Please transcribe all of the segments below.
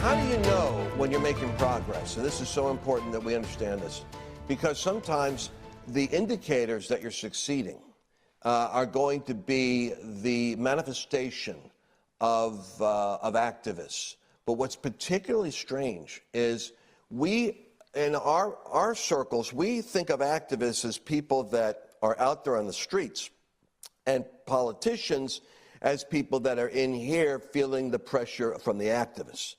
how do you know when you're making progress? And this is so important that we understand this, because sometimes the indicators that you're succeeding are going to be the manifestation of activists. But what's particularly strange is we, in our circles, we think of activists as people that are out there on the streets, and politicians as people that are in here feeling the pressure from the activists.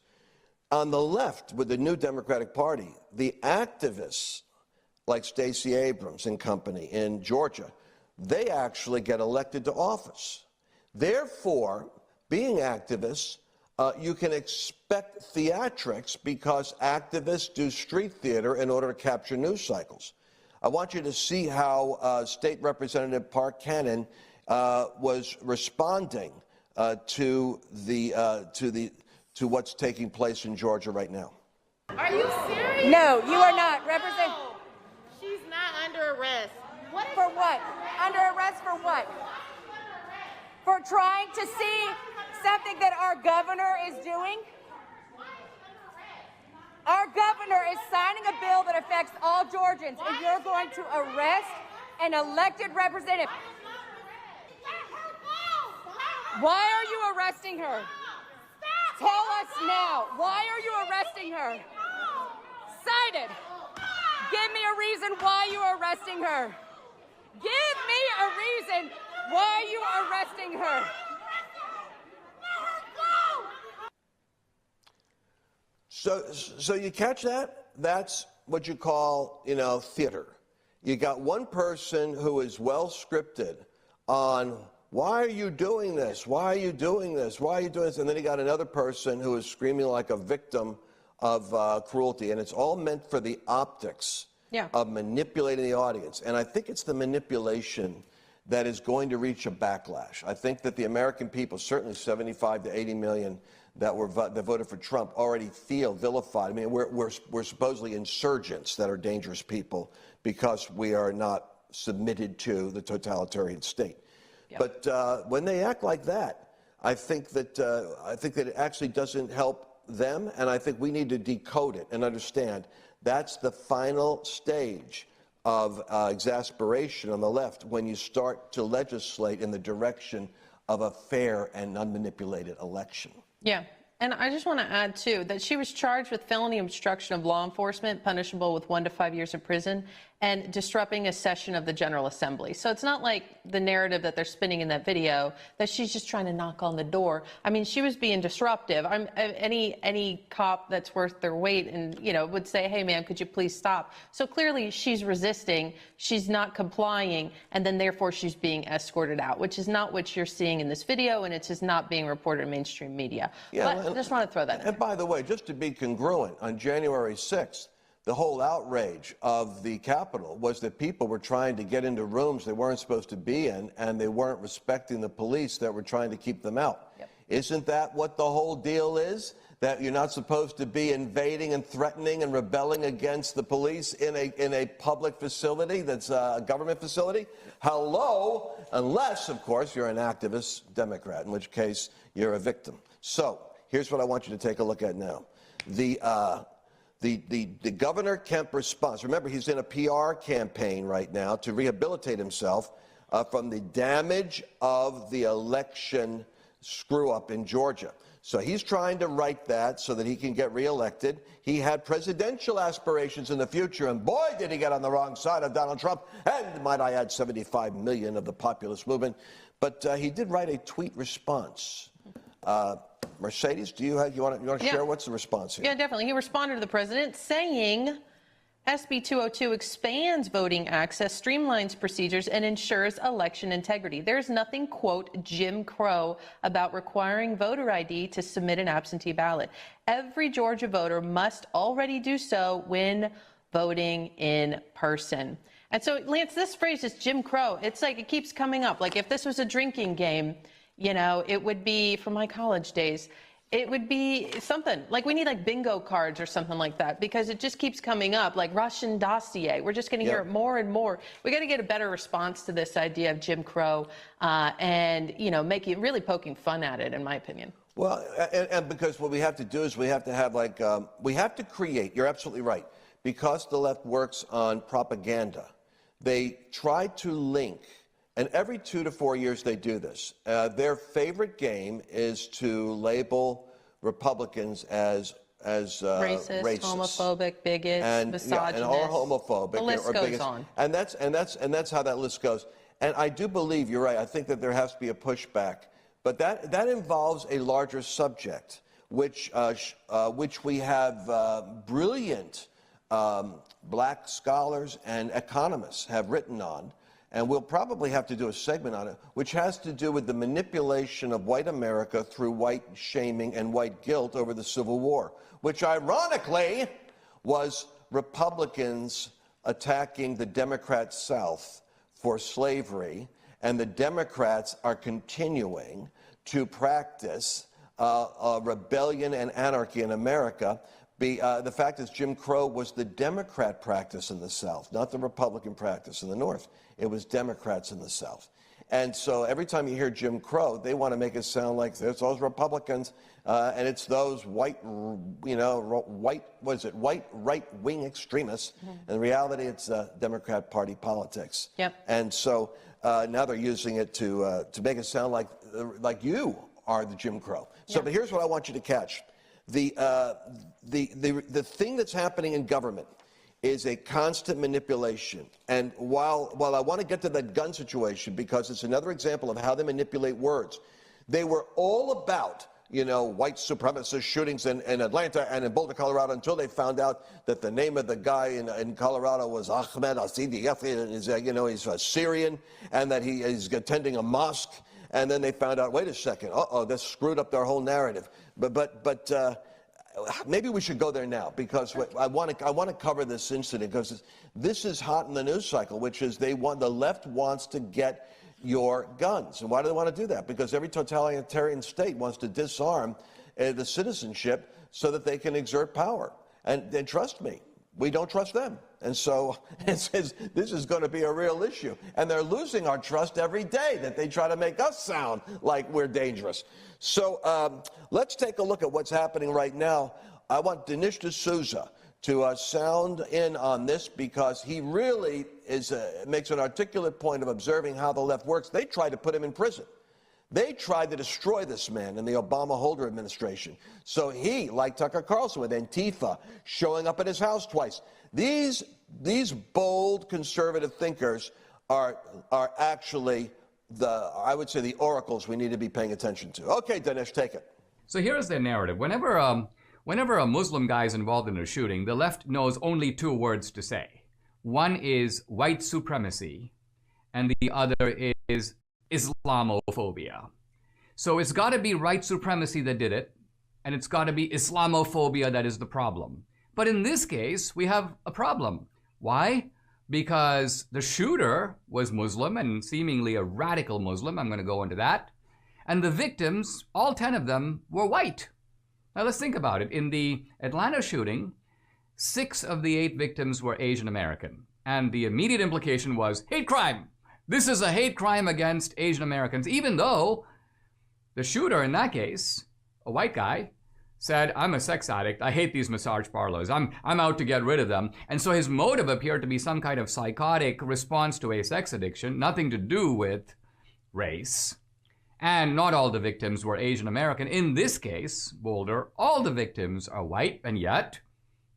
On the left, with the new Democratic Party, the activists, like Stacey Abrams and company in Georgia, they actually get elected to office. Therefore, being activists, you can expect theatrics because activists do street theater in order to capture news cycles. I want you to see how State Representative Park Cannon was responding to what's taking place in Georgia right now. Are you serious? No, you are not. Represent. She's not under arrest. For what? Under arrest for what? For trying to see something that our governor is doing? Our governor is signing a bill that affects all Georgians, and you're going to arrest an elected representative. Why are you arresting her? Tell us now. Why are you arresting her? Cited. Give me a reason why you are arresting her. Give me a reason why you are arresting her. So you catch that? That's what you call, theater. You got one person who is well scripted on why are you doing this? Why are you doing this? Why are you doing this? And then you got another person who is screaming like a victim of cruelty. And it's all meant for the optics of manipulating the audience. And I think it's the manipulation that is going to reach a backlash. I think that the American people, certainly 75 to 80 million that voted for Trump, already feel vilified. I mean, we're supposedly insurgents that are dangerous people because we are not submitted to the totalitarian state. Yep. But when they act like that, I think that it actually doesn't help them, and I think we need to decode it and understand that's the final stage of exasperation on the left when you start to legislate in the direction of a fair and unmanipulated election. Yeah. And I just want to add, too, that she was charged with felony obstruction of law enforcement, punishable with 1 to 5 years in prison, and disrupting a session of the General Assembly. So it's not like the narrative that they're spinning in that video that she's just trying to knock on the door. I mean, she was being disruptive. Any cop that's worth their weight and, would say, hey, ma'am, could you please stop? So clearly she's resisting. She's not complying. And then, therefore, she's being escorted out, which is not what you're seeing in this video. And it's just not being reported in mainstream media. Yeah, but I just want to throw that in. And by the way, just to be congruent, on January 6th, the whole outrage of the Capitol was that people were trying to get into rooms they weren't supposed to be in, and they weren't respecting the police that were trying to keep them out. Yep. Isn't that what the whole deal is? That you're not supposed to be invading and threatening and rebelling against the police in a public facility that's a government facility? Hello? Unless, of course, you're an activist Democrat, in which case you're a victim. So here's what I want you to take a look at now. The Governor Kemp response. Remember, he's in a PR campaign right now to rehabilitate himself from the damage of the election screw-up in Georgia. So he's trying to right that so that he can get reelected. He had presidential aspirations in the future, and boy, did he get on the wrong side of Donald Trump, and might I add 75 million of the populist movement. But he did write a tweet response. Mercedes, you want to share what's the response here? Yeah, definitely. He responded to the president saying SB 202 expands voting access, streamlines procedures, and ensures election integrity. There's nothing, quote, Jim Crow about requiring voter ID to submit an absentee ballot. Every Georgia voter must already do so when voting in person. And so, Lance, this phrase is Jim Crow. It's like it keeps coming up. Like if this was a drinking game, it would be, from my college days, it would be something like we need like bingo cards or something like that, because it just keeps coming up like Russian dossier. We're just going to hear it more and more. We got to get a better response to this idea of Jim Crow and, make it really poking fun at it, in my opinion. Well, and because what we have to do is we have to have we have to create, you're absolutely right, because the left works on propaganda, they try to link, and every 2 to 4 years they do this. Their favorite game is to label Republicans as Racist, homophobic, bigots, and, misogynist. and or homophobic the list or goes bigots. on. And that's how that list goes. And I do believe you're right. I think that there has to be a pushback, but that involves a larger subject, which we have brilliant black scholars and economists have written on, and we'll probably have to do a segment on it, which has to do with the manipulation of white America through white shaming and white guilt over the Civil War, which ironically was Republicans attacking the Democrat South for slavery, and the Democrats are continuing to practice rebellion and anarchy in America. The fact is, Jim Crow was the Democrat practice in the South, not the Republican practice in the North. It was Democrats in the South. And so every time you hear Jim Crow, they want to make it sound like there's those Republicans, and it's those white right-wing extremists. Mm-hmm. In reality, it's Democrat Party politics. Yep. And so now they're using it to make it sound like you are the Jim Crow. So, but here's what I want you to catch. The thing that's happening in government is a constant manipulation. And while I want to get to that gun situation, because it's another example of how they manipulate words, they were all about, white supremacist shootings in Atlanta and in Boulder, Colorado, until they found out that the name of the guy in Colorado was Ahmed Asidi, and he's a Syrian, and that he is attending a mosque. And then they found out, wait a second, this screwed up their whole narrative. But maybe we should go there now, because I want to cover this incident, because this is hot in the news cycle, which is the left wants to get your guns. And why do they want to do that? Because every totalitarian state wants to disarm the citizenship so that they can exert power. And trust me, we don't trust them. And so this is going to be a real issue. And they're losing our trust every day, that they try to make us sound like we're dangerous. So let's take a look at what's happening right now. I want Dinesh D'Souza to sound in on this, because he really makes an articulate point of observing how the left works. They tried to put him in prison. They tried to destroy this man in the Obama-Holder administration. So he, like Tucker Carlson with Antifa, showing up at his house twice. These bold conservative thinkers are actually I would say the oracles we need to be paying attention to. Okay, Dinesh, take it. So here's their narrative. Whenever a Muslim guy is involved in a shooting, the left knows only 2 words to say. One is white supremacy, and the other is Islamophobia. So it's got to be white supremacy that did it, and it's got to be Islamophobia that is the problem. But in this case, we have a problem. Why? Because the shooter was Muslim, and seemingly a radical Muslim. I'm going to go into that. And the victims, all 10 of them, were white. Now let's think about it. In the Atlanta shooting, 6 of the 8 victims were Asian American. And the immediate implication was hate crime. This is a hate crime against Asian Americans, even though the shooter in that case, a white guy, said, I'm a sex addict. I hate these massage parlors. I'm out to get rid of them. And so his motive appeared to be some kind of psychotic response to a sex addiction, nothing to do with race. And not all the victims were Asian American. In this case, Boulder, all the victims are white, and yet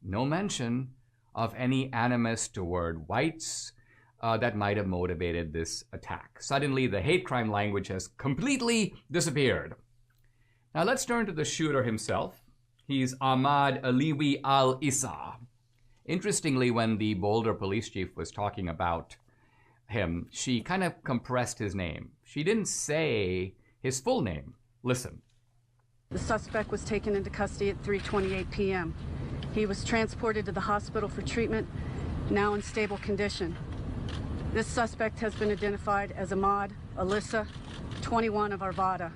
no mention of any animus toward whites that might have motivated this attack. Suddenly, the hate crime language has completely disappeared. Now let's turn to the shooter himself. He's Ahmad Aliwi al-Issa. Interestingly, when the Boulder police chief was talking about him, she kind of compressed his name. She didn't say his full name. Listen. The suspect was taken into custody at 3:28 p.m. He was transported to the hospital for treatment, now in stable condition. This suspect has been identified as Ahmad Alyssa, 21 of Arvada.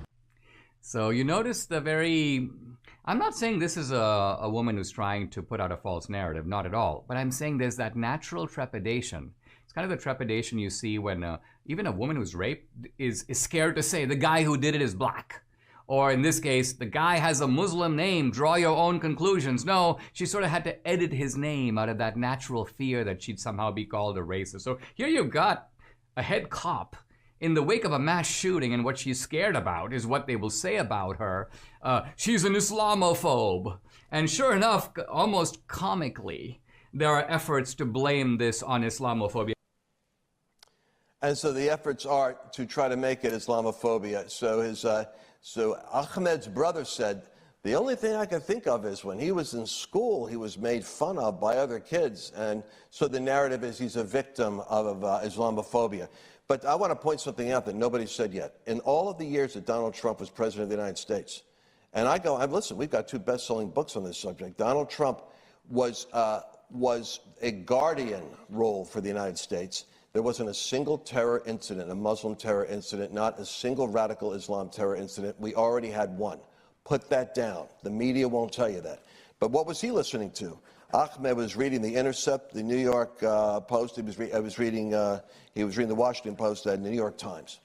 So you notice I'm not saying this is a woman who's trying to put out a false narrative, not at all, but I'm saying there's that natural trepidation. It's kind of the trepidation you see when even a woman who's raped is scared to say the guy who did it is black, Or in this case, the guy has a Muslim name, draw your own conclusions. No, she sort of had to edit his name out of that natural fear that she'd somehow be called a racist. So here you've got a head cop in the wake of a mass shooting, and what she's scared about is what they will say about her. She's an Islamophobe. And sure enough, almost comically, there are efforts to blame this on Islamophobia. And so the efforts are to try to make it Islamophobia. So Ahmed's brother said, the only thing I can think of is when he was in school, he was made fun of by other kids. And so the narrative is he's a victim of Islamophobia. But I want to point something out that nobody said yet. In all of the years that Donald Trump was president of the United States, and listen, we've got 2 best-selling books on this subject. Donald Trump was a guardian role for the United States. There wasn't a single terror incident, a Muslim terror incident, not a single radical Islam terror incident. We already had one. Put that down. The media won't tell you that. But what was he listening to? Ahmed was reading The Intercept, the New York Post. He was reading the Washington Post and the New York Times.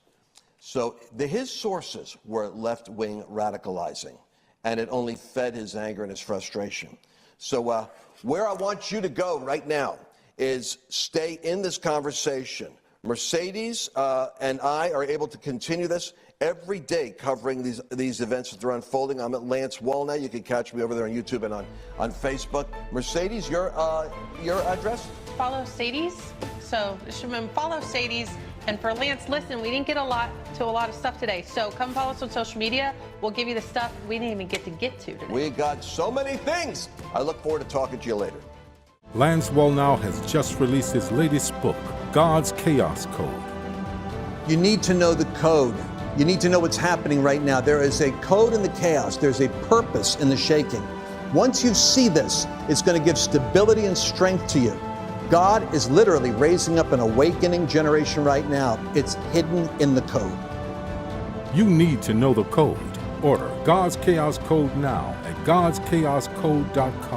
So his sources were left-wing radicalizing, and it only fed his anger and his frustration. So where I want you to go right now is stay in this conversation. Mercedes and I are able to continue this every day, covering these events as they're unfolding. I'm at Lance Wall now. You can catch me over there on YouTube and on Facebook. Mercedes, your address? Follow Sadie's. So follow Sadie's. And for Lance, listen, we didn't get a lot of stuff today. So come follow us on social media. We'll give you the stuff we didn't even get to today. We got so many things. I look forward to talking to you later. Lance Wallnau has just released his latest book, God's Chaos Code. You need to know the code. You need to know what's happening right now. There is a code in the chaos. There's a purpose in the shaking. Once you see this, it's going to give stability and strength to you. God is literally raising up an awakening generation right now. It's hidden in the code. You need to know the code. Order God's Chaos Code now at godschaoscode.com.